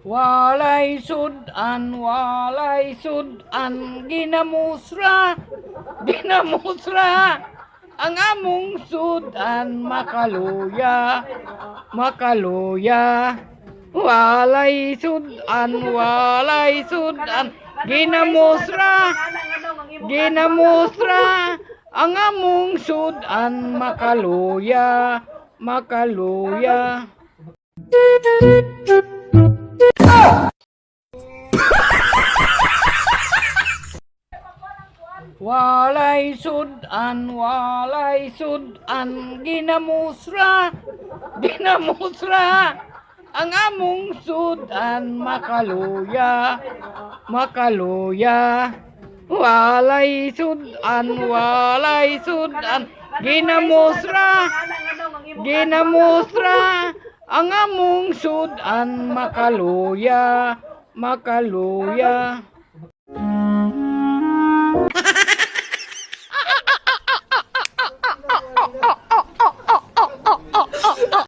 Walay sudan, ginamusra, ang among sudan, makaluya, makaluya. Walay sudan, ginamusra, ang among sudan, makaluya, makaluya. Walay sudan, ginamusra, ang among sudan, makaluya, makaluya. Walay sudan, ginamusra, ang among sudan, makaluya, makaluya.